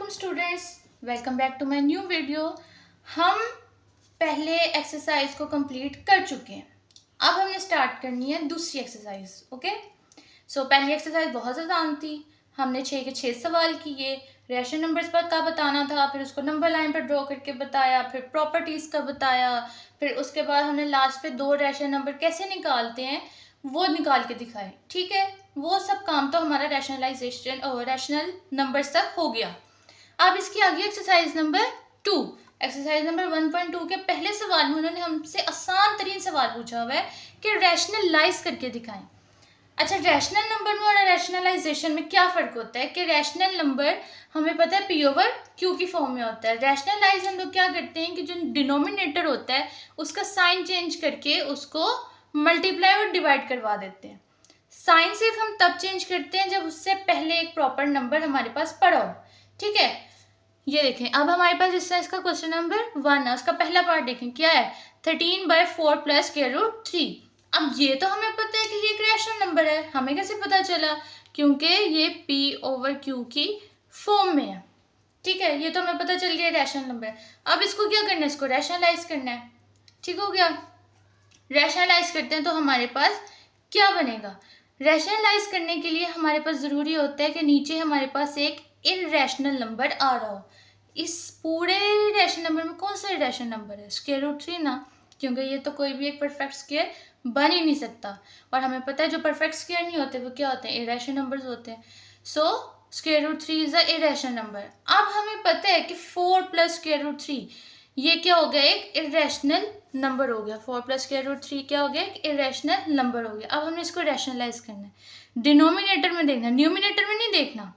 वालेकुम students, welcome back to my new video. हम पहले एक्सरसाइज को कंप्लीट कर चुके हैं। अब हमने स्टार्ट करनी है दूसरी एक्सरसाइज। ओके, सो पहली एक्सरसाइज बहुत आसान थी। हमने 6 के 6 सवाल किए, रेशन नंबर्स पर का बताना था, फिर उसको नंबर लाइन पर ड्रॉ करके बताया, फिर प्रॉपर्टीज़ का बताया, फिर उसके बाद हमने लास्ट पे 2 रेशन नंबर कैसे निकालते हैं वो निकाल के दिखाए। ठीक है, वो सब काम तो हमारा रैशनलाइजेशन और रैशनल नंबर्स तक हो गया। अब इसकी आगे एक्सरसाइज नंबर 2। एक्सरसाइज नंबर 1.2 के पहले सवाल में उन्होंने हमसे आसान तरीन सवाल पूछा हुआ है कि रैशनलाइज करके दिखाएं। अच्छा, रैशनल नंबर में और रैशनलाइजेशन में क्या फ़र्क होता है कि रैशनल नंबर हमें पता है P/Q की फॉर्म में होता है। रैशनलाइज हम लोग क्या करते हैं कि जो डिनोमिनेटर होता है उसका साइन चेंज करके उसको मल्टीप्लाई और डिवाइड करवा देते हैं। साइन सिर्फ हम तब चेंज करते हैं जब उससे पहले एक प्रॉपर नंबर हमारे पास पड़ा हो। ठीक है, ये देखें, अब हमारे पास इसका क्वेश्चन नंबर 1 है। उसका पहला पार्ट देखें क्या है, 13/4 + (√3). अब ये तो हमें पता है कि ये एक रैशनल नंबर है। हमें कैसे पता चला? क्योंकि ये P/Q की फॉर्म में है। ठीक है, ये तो हमें पता चल गया रैशनल नंबर। अब इसको क्या करना है, इसको रैशनलाइज करना है। ठीक हो गया, रैशनलाइज करते हैं तो हमारे पास क्या बनेगा। रैशनलाइज करने के लिए हमारे पास ज़रूरी होता है कि नीचे हमारे पास एक इररेशनल नंबर आ रहा हो। इस पूरे रैशनल नंबर में कौन सा इररेशनल नंबर है? (√3 ना, क्योंकि ये तो कोई भी एक परफेक्ट स्क्वायर बन ही नहीं सकता। और हमें पता है जो परफेक्ट स्क्वायर नहीं होते वो क्या होते हैं, इररेशनल नंबर्स होते हैं। सो (√3 इज अ इररेशनल नंबर। अब हमें पता है कि 4 + (√3) ये क्या हो गया, एक इररेशनल नंबर हो गया। 4 + (√3) क्या हो गया, एक इररेशनल नंबर हो गया। अब हमने इसको रैशनलाइज करना है। डिनोमिनेटर में देखना है, न्यूमिनेटर में नहीं देखना,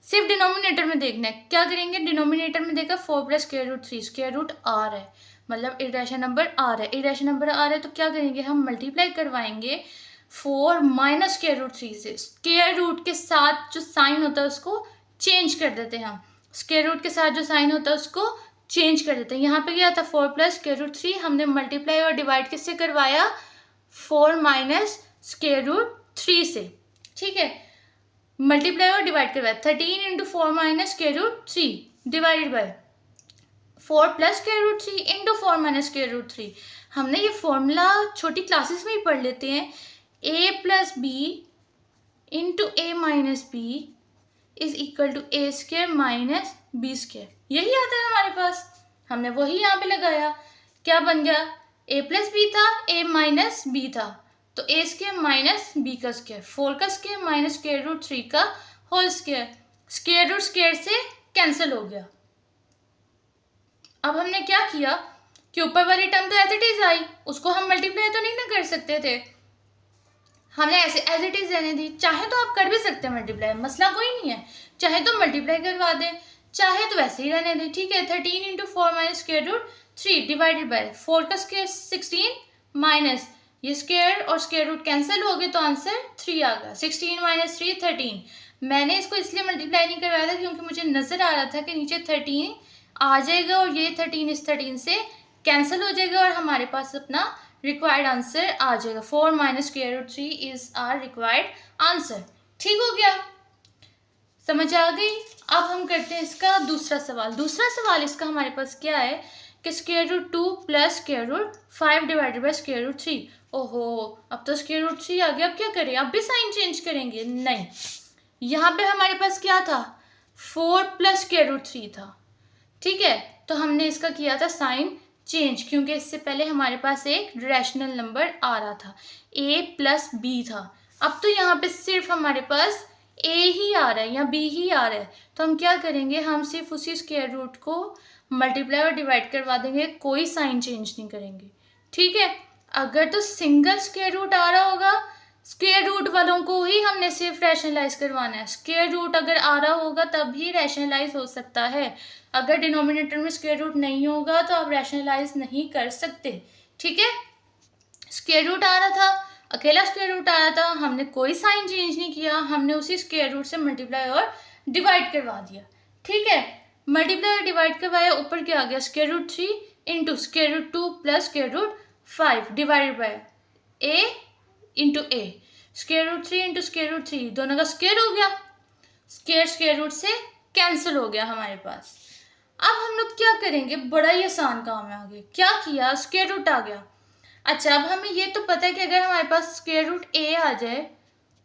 सिर्फ डिनोमिनेटर में देखना है। क्या करेंगे, डिनोमिनेटर में देखा 4 + (√3), स्क्वायर रूट आर है, मतलब इररेशनल नंबर आर है। इररेशनल नंबर आर है तो क्या करेंगे, हम मल्टीप्लाई करवाएंगे 4 - (√3) से। स्क्वायर रूट के साथ जो साइन होता है उसको चेंज कर देते हैं हम। स्क्वायर रूट के साथ जो साइन होता है उसको चेंज कर देते हैं। यहाँ पे क्या था, 4 + (√3), हमने मल्टीप्लाई और डिवाइड किससे करवाया, 4 - (√3) से। ठीक है, मल्टीप्लाई और डिवाइड करवाया। 13 × 4 - (√3) डिवाइडेड बाय 4 + (√3) × 4 - (√3). हमने ये फॉर्मूला छोटी क्लासेस में ही पढ़ लेते हैं। a + b × a - b is equal to a² - b²। यही आता है हमारे पास, हमने वही यहाँ पे लगाया। क्या बन गया, a + b था, a - b था, तो a² - b², 4 का स्क्वायर - (√3) का whole square, square root square से कैंसिल हो गया। अब हमने क्या किया कि ऊपर वाली टर्म तो एज इट इज आई, उसको हम मल्टीप्लाई तो नहीं ना कर सकते थे, हमने ऐसे एज इट इज रहने दी। चाहे तो आप कर भी सकते हैं मल्टीप्लाई, मसला कोई नहीं है, चाहे तो मल्टीप्लाई करवा दें, चाहे तो वैसे ही रहने दें। ठीक है, 13 × 4 - (√3) डिवाइडेड बाय 4 का स्क्वायर 16 माइनस ये स्क्वायर और स्क्वायर रूट कैंसिल हो गए तो आंसर 3 आ गया। 16 - 3 13। मैंने इसको इसलिए मल्टीप्लाई नहीं करवाया था क्योंकि मुझे नज़र आ रहा था कि नीचे 13 आ जाएगा और ये 13 इस 13 से कैंसिल हो जाएगा और हमारे पास अपना रिक्वायर्ड आंसर आ जाएगा। 4 - (√3) इज आर रिक्वायर्ड आंसर। ठीक हो गया, समझ आ गई। अब हम करते हैं इसका दूसरा सवाल। दूसरा सवाल इसका हमारे पास क्या है कि (√2 + (5) डिवाइडेड बाय (√3). ओहो, अब तो (√3) आ गया, अब क्या करें, अब भी साइन चेंज करेंगे? नहीं, यहाँ पे हमारे पास क्या था, 4 + (√3) था। ठीक है, तो हमने इसका किया था साइन चेंज, क्योंकि इससे पहले हमारे पास एक रैशनल नंबर आ रहा था, a + b था। अब तो यहाँ पे सिर्फ हमारे पास a ही आ रहा है या b ही आ रहा है, तो हम क्या करेंगे, हम सिर्फ उसी स्क्वायर रूट को मल्टीप्लाई और डिवाइड करवा देंगे, कोई साइन चेंज नहीं करेंगे। ठीक है, अगर तो सिंगल स्क्वायर रूट आ रहा होगा, स्क्वायर रूट वालों को ही हमने सिर्फ रैशनलाइज करवाना है। स्क्वायर रूट अगर आ रहा होगा तब ही रैशनलाइज हो सकता है, अगर डिनोमिनेटर में स्क्वायर रूट नहीं होगा तो आप रैशनलाइज नहीं कर सकते। ठीक है, स्क्वायर रूट आ रहा था, अकेला स्क्वायर रूट आ रहा था, हमने कोई साइन चेंज नहीं किया, हमने उसी स्क्वायर रूट से मल्टीप्लाई और डिवाइड करवा दिया। ठीक है, मल्टीप्लाई और डिवाइड करवाया, ऊपर क्या आ गया, (√3 × (√2 + (5) डिवाइडेड बाय a × a। (√3 × (√3) दोनों का स्क्वायर हो गया, स्क्वायर स्क्वायर रूट से कैंसिल हो गया हमारे पास। अब हम लोग क्या करेंगे, बड़ा ही आसान काम है आगे। क्या किया, स्क्वायर रूट आ गया। अच्छा, अब हमें ये तो पता है कि अगर हमारे पास स्क्वायर रूट ए आ जाए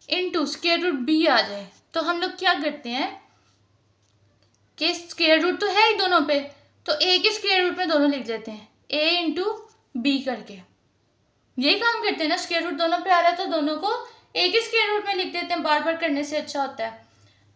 इनटू स्क्वायर रूट बी आ जाए तो हम लोग क्या करते हैं कि स्क्वायर रूट तो है ही दोनों पे, तो ए के स्क्वायर रूट में दोनों लिख देते हैं, ए इंटू बी करके। यही काम करते हैं ना, स्क्वायर रूट दोनों पे आ रहा है तो दोनों को ए के स्क्वायर रूट में लिख देते हैं, बार बार करने से अच्छा होता है।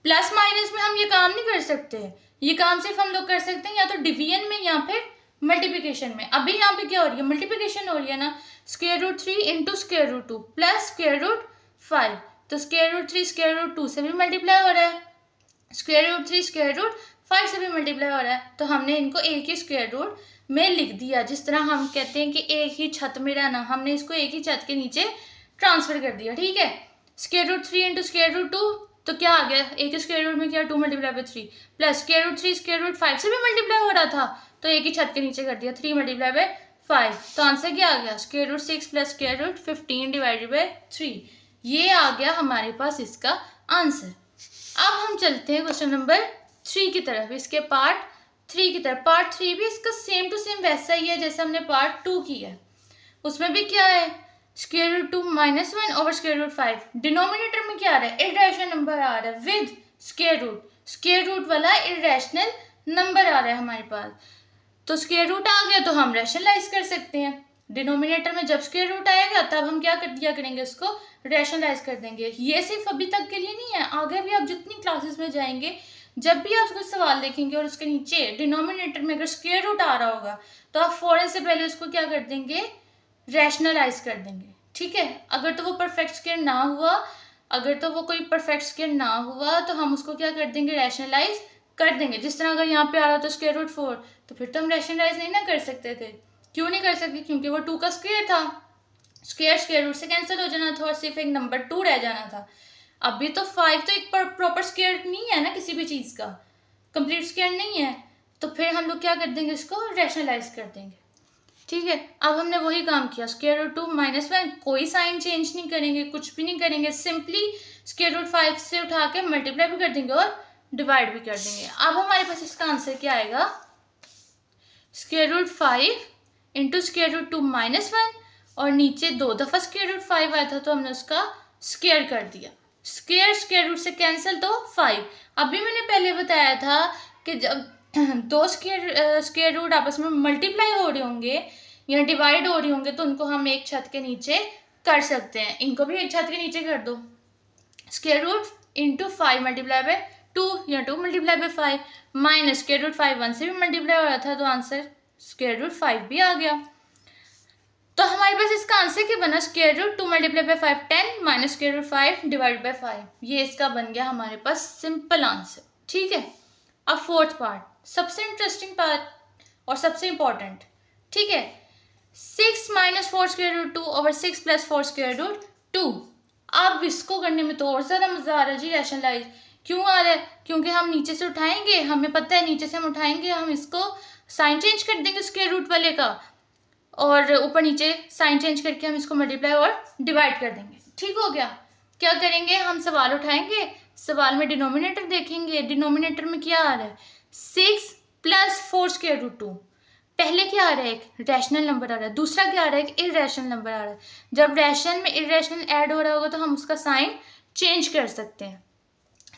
प्लस माइनस में हम ये काम नहीं कर सकते, ये काम सिर्फ हम लोग कर सकते हैं या तो डिवीजन में या फिर मल्टीप्लिकेशन में। अभी यहाँ पे क्या हो रही है, मल्टीप्लिकेशन हो रही है ना, square root 3 into square root 2 plus square root 5, तो स्क्वायर रूट 3 स्क्वायर रूट 2 से भी मल्टीप्लाई हो रहा है, स्क्वायर रूट 3 स्क्वायर रूट 5 से भी मल्टीप्लाई हो रहा है, तो हमने इनको एक ही स्क्वायर रूट में लिख दिया। जिस तरह हम कहते हैं कि एक ही छत में रहना, हमने इसको एक ही छत के नीचे ट्रांसफर कर दिया, ठीक है। Square root 3 into square root 2, तो क्या आ गया, एक ही स्क्वायर रूट में क्या 2 multiply by 3 plus square root 3 square root 5 से भी मल्टीप्लाई हो रहा था तो एक ही छत के नीचे कर दिया 3 मल्टीप्लाई बाय 5, तो आंसर क्या आ गया, square root 6 plus square root 15 divided by 3। ये आ गया हमारे पास इसका आंसर। अब हम चलते हैं क्वेश्चन नंबर 3 की तरफ, इसके पार्ट 3 की तरफ। पार्ट 3 भी इसका सेम टू सेम वैसा ही है जैसे हमने पार्ट 2 किया है। उसमें भी क्या है, square root 2 minus 1 over square root 5। Denominator में क्या आ रहा है, इर्रेशनल नंबर आ रहा है विद स्क्वायर रूट वाला इर्रेशनल नंबर आ रहा है हमारे पास। तो स्क्वायर रूट आ गया तो हम रैशनलाइज कर सकते हैं। डिनोमिनेटर में जब स्क्वायर रूट आएगा तब हम क्या कर दिया करेंगे, उसको रैशनलाइज कर देंगे। ये सिर्फ अभी तक के लिए नहीं है, आगे भी आप जितनी क्लासेस में जाएंगे जब भी आप कुछ सवाल देखेंगे और उसके नीचे डिनोमिनेटर में अगर स्क्वायर रूट आ रहा होगा तो आप फौरन से पहले उसको क्या कर देंगे, रैशनलाइज कर देंगे, ठीक है। अगर तो वो परफेक्ट स्क्वायर ना हुआ, अगर तो वो कोई परफेक्ट स्क्वायर ना हुआ तो हम उसको क्या कर देंगे, रैशनलाइज कर देंगे। जिस तरह अगर यहाँ पे आ रहा था स्क्वायर रूट 4 तो फिर तो हम रैशनलाइज नहीं ना कर सकते थे। क्यों नहीं कर सकते, क्योंकि वो 2 का स्क्वायर था, स्क्वायर रूट से कैंसिल हो जाना था और सिर्फ एक नंबर 2 रह जाना था। अभी तो 5 तो एक प्रॉपर स्क्वायर नहीं है ना, किसी भी चीज़ का कंप्लीट स्क्वायर नहीं है, तो फिर हम लोग क्या कर देंगे, इसको रैशनलाइज कर देंगे, ठीक है। अब हमने वही काम किया, स्क्वायर रूट 2 माइनस 1, कोई साइन चेंज नहीं करेंगे, कुछ भी नहीं करेंगे, सिंपली स्क्वायर रूट 5 से उठा के मल्टीप्लाई भी कर देंगे और डिवाइड भी कर देंगे। अब हमारे पास इसका आंसर क्या आएगा, square root 5 into square root 2 minus 1 और नीचे 2 दफ़ा स्क्वायर रूट 5 आया था तो हमने उसका स्क्वायर कर दिया। स्क्वायर रूट से कैंसिल तो 5। अभी मैंने पहले बताया था कि जब दो स्क्वायर रूट आपस में मल्टीप्लाई हो रहे होंगे या डिवाइड हो रहे होंगे तो उनको हम एक छत के नीचे कर सकते हैं। इनको भी एक छत के नीचे कर दो, square root into 5 multiply by 2 या 2 multiply by 5 minus square root 5 1 से भी मल्टीप्लाई हो रहा था तो आंसर स्क्वायर रूट 5 भी आ गया। तो हमारे पास इसका आंसर क्या बना, square root 2 multiply by 5 10 minus square root 5 divide by 5, ये इसका बन गया हमारे पास सिंपल आंसर, ठीक है। अब फोर्थ पार्ट, सबसे इंटरेस्टिंग पार्ट और सबसे इंपॉर्टेंट, ठीक है। 6 minus 4 square root 2 over 6 plus 4 square root 2। अब इसको करने में तो और ज़्यादा मज़ा आ रहा है जी, रैशनलाइज। क्यों आ रहा है, क्योंकि हम नीचे से उठाएंगे, हमें पता है नीचे से हम उठाएंगे, हम इसको साइन चेंज कर देंगे स्क्वायर रूट वाले का और ऊपर नीचे साइन चेंज करके हम इसको मल्टीप्लाई और डिवाइड कर देंगे, ठीक हो गया। क्या करेंगे, हम सवाल उठाएंगे, सवाल में डिनोमिनेटर देखेंगे, डिनोमिनेटर में क्या आ रहा है 6 प्लस 4 स्क्वायर रूट 2। पहले क्या आ रहा है, एक रैशनल नंबर आ रहा है, दूसरा क्या आ रहा है, एक इर्रेशनल नंबर आ रहा है। जब रैशनल में इर्रेशनल ऐड हो रहा होगा तो हम उसका साइन चेंज कर सकते हैं।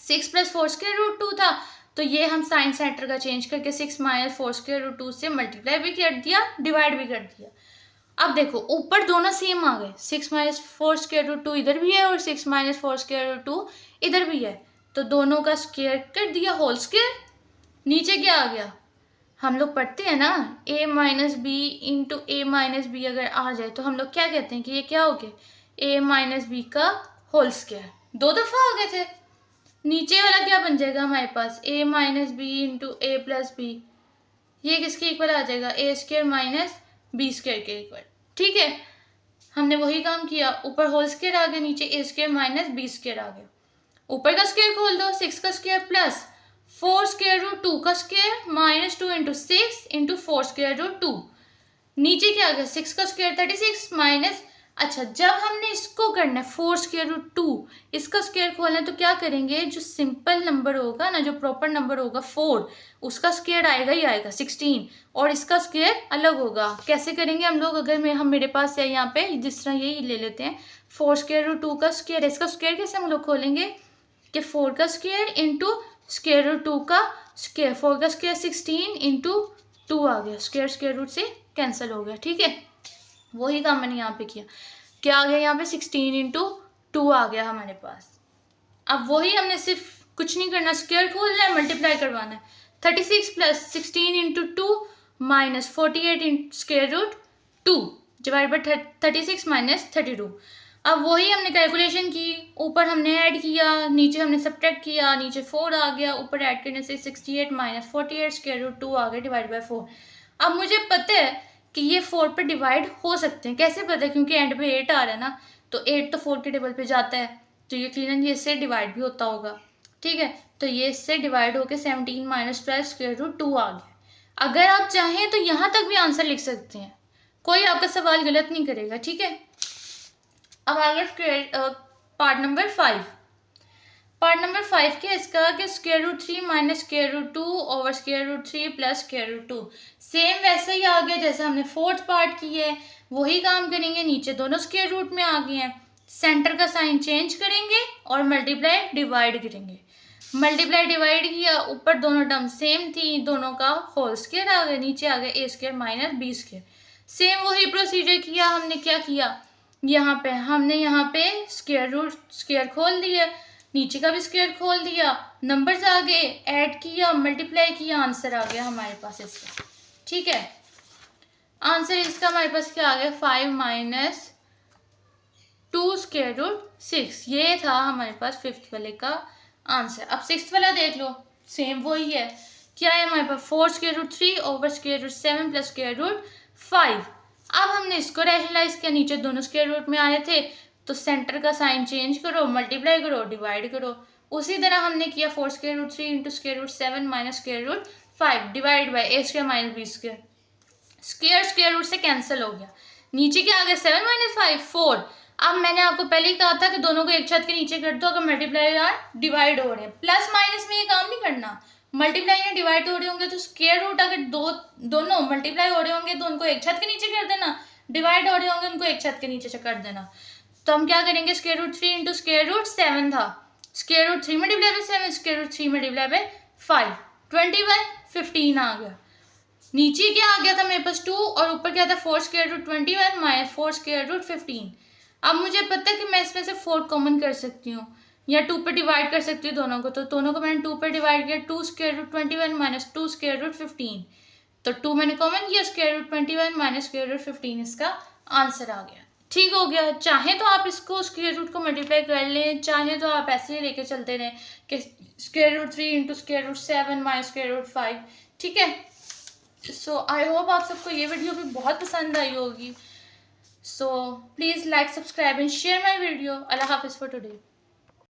6 प्लस 4 स्क्वायर रूट 2 था तो ये हम साइन सेंटर का चेंज करके 6 माइनस 4 स्क्वायर रूट 2 से मल्टीप्लाई भी कर दिया, डिवाइड भी कर दिया। अब देखो ऊपर दोनों सेम आ गए, 6 माइनस 4 स्क्वायर रूट 2 इधर भी है और 6 माइनस 4 स्क्वायर रूट 2 इधर भी है, तो दोनों का स्क्वायर कर दिया, होल स्क्वायर। नीचे क्या आ गया, हम लोग पढ़ते हैं ना a minus b into a minus b अगर आ जाए तो हम लोग क्या कहते हैं कि ये क्या हो गया, a माइनस बी का होल स्क्वायर। 2 दफ़ा आ गए थे, नीचे वाला क्या बन जाएगा हमारे पास, a minus b into a plus b, ये किसके इक्वल आ जाएगा, a square minus B square के इक्वल, ठीक है। हमने वही काम किया, ऊपर होल स्क्वायर आ गया, नीचे a square minus B square आ गया। ऊपर का स्क्वायर खोल दो, 6 का स्क्वायर प्लस 4 स्क्वायर रूट 2 का square minus 2 into 6 into 4 square root 2। नीचे क्या आ गया, 6 का स्क्वायर 36 माइनस अच्छा, जब हमने इसको करना है 4 स्क्वायर रूट 2, इसका स्क्वायर खोलना है तो क्या करेंगे, जो सिंपल नंबर होगा ना, जो प्रॉपर नंबर होगा 4, उसका स्क्वायर आएगा ही आएगा 16, और इसका स्क्वायर अलग होगा। कैसे करेंगे हम लोग, अगर मेरे पास है यहाँ पे, जिस तरह यही ले लेते हैं 4 स्क्वायर रूट 2 का स्क्वायर, इसका स्क्वायर कैसे हम लोग खोलेंगे कि 4 का स्क्वायर इंटू स्क्वायर रूट 2 का स्क्वायर, 4 का स्क्वायर 16 इंटू 2 आ गया, स्क्वायर रूट से कैंसिल हो गया। ठीक है, वही काम मैंने यहाँ पे किया, क्या आ गया यहाँ पे 16 इंटू 2 आ गया हमारे पास। अब वही हमने सिर्फ कुछ नहीं करना, स्क्वायर खोलना है, मल्टीप्लाई करवाना है। 36 plus 16 into 2 minus 48 into square root 2 divide by 36 minus 32। अब वही हमने कैलकुलेशन की, ऊपर हमने ऐड किया, नीचे हमने सब्ट्रैक्ट किया, नीचे 4 आ गया, ऊपर ऐड करने से 68 माइनस 48 स्क्वायर रूट 2 आ गया डिवाइड बाई 4। अब मुझे पता है कि ये 4 पे डिवाइड हो सकते हैं। कैसे पता है, क्योंकि एंड पे 8 आ रहा है ना, तो 8 तो 4 के टेबल पे जाता है, तो ये क्लियर ये इससे डिवाइड भी होता होगा। ठीक है, तो ये इससे डिवाइड होकर 17 माइनस 12 स्क्वायर रूट 2 आ गया। अगर आप चाहें तो यहाँ तक भी आंसर लिख सकते हैं, कोई आपका सवाल गलत नहीं करेगा। ठीक है, अब आगे पार्ट नंबर 5। पार्ट नंबर 5 क्या इसका, कि square root 3 minus square root 2 over square root 3 plus square root 2। Same वैसे ही आ गया जैसे हमने 4th पार्ट की है, वही काम करेंगे। नीचे दोनों स्क्वायर रूट में आ गए हैं, सेंटर का साइन चेंज करेंगे और मल्टीप्लाई डिवाइड करेंगे। मल्टीप्लाई डिवाइड किया, ऊपर दोनों टर्म सेम थी, दोनों का होल स्क्वायर आ गया, नीचे आ गया A square minus B square. Same वही प्रोसीजर किया हमने, क्या किया हमने यहाँ पे स्क्वायर खोल दिया, नीचे का भी स्क्वायर खोल दिया, नंबर्स आ गए, ऐड किया, मल्टीप्लाई किया, आंसर आ गया हमारे पास इसका। ठीक है, आंसर इसका हमारे पास क्या आ गया, 5 माइनस 2 स्क्वायर रूट 6। ये था हमारे पास 5th वाले का आंसर। अब 6th वाला देख लो, सेम वही है, क्या है हमारे पास 4 square root 3 over square root 7 plus square root 5। अब हमने इसको रैशनलाइज किया, नीचे दोनों स्क्वायर रूट में आए थे, तो सेंटर का साइन चेंज करो, मल्टीप्लाई करो, डिवाइड करो। उसी तरह हमने किया 4 square root 3 into square root 7 minus square root 5 divide by a square minus B square. Square root से कैंसिल हो गया, नीचे क्या आ गया 7 माइनस 5 4। अब मैंने आपको पहले ही कहा था कि दोनों को एक छत के नीचे कर दो अगर मल्टीप्लाई या डिवाइड हो रहे हैं। प्लस माइनस में ये काम नहीं करना, मल्टीप्लाई या डिवाइड हो रहे होंगे तो स्क्वायर रूट अगर दोनों मल्टीप्लाई हो रहे होंगे तो उनको एक छत के नीचे कर देना, डिवाइड हो रहे होंगे उनको एक छत के नीचे कर देना। तो हम क्या करेंगे, square root 3 into square root 7 था, square root 3 multiply by 7, square root 3 multiply by 5, 21 15 आ गया। नीचे क्या आ गया था मेरे पास 2 और ऊपर क्या था 4 square root 21 minus 4 square root 15। अब मुझे पता है कि मैं इसमें से 4 कॉमन कर सकती हूँ या 2 पे डिवाइड कर सकती हूँ दोनों को, तो दोनों को मैंने 2 पे डिवाइड किया, 2 square root 21 minus 2 square root 15, तो 2 मैंने कॉमन किया, square root 21 minus square root 15 इसका आंसर आ गया। ठीक हो गया, चाहे तो आप इसको स्क्वायर रूट को मल्टीप्लाई कर लें, चाहे तो आप ऐसे ही लेके चलते रहें कि square root 3 into square root 7 minus square root 5। ठीक है, सो आई होप आप सबको ये वीडियो भी बहुत पसंद आई होगी। So please like, subscribe and share my video. Allah Hafiz for today.